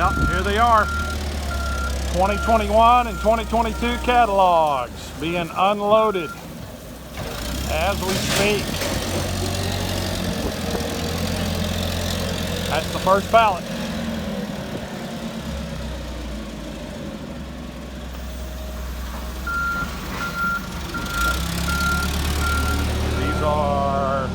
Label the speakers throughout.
Speaker 1: Yep, here they are. 2021 and 2022 catalogs being unloaded as we speak. That's the first pallet. These are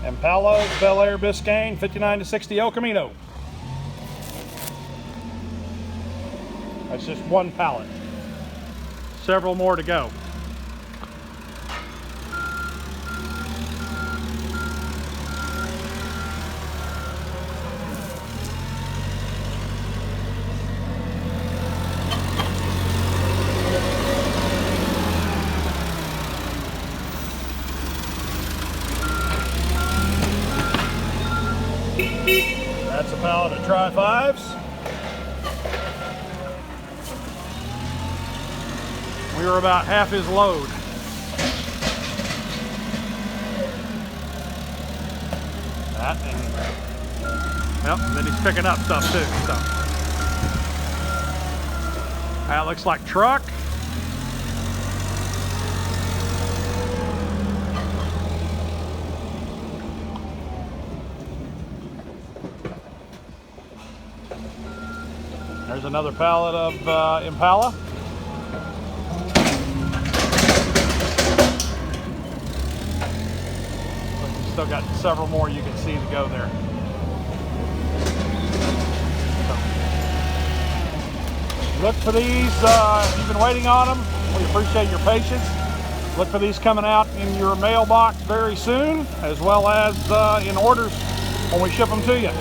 Speaker 1: Impalas, Bel-Air Biscayne, 59 to 60 El Camino. That's just one pallet. Several more to go. That's a pallet of Tri-5s. We were about half his load. That and, yep, and then he's picking up stuff too. So that looks like truck. There's another pallet of Impala. Still got several more you can see to go there. So, look for these if you've been waiting on them. We appreciate your patience. Look for these coming out in your mailbox very soon, as well as in orders when we ship them to you.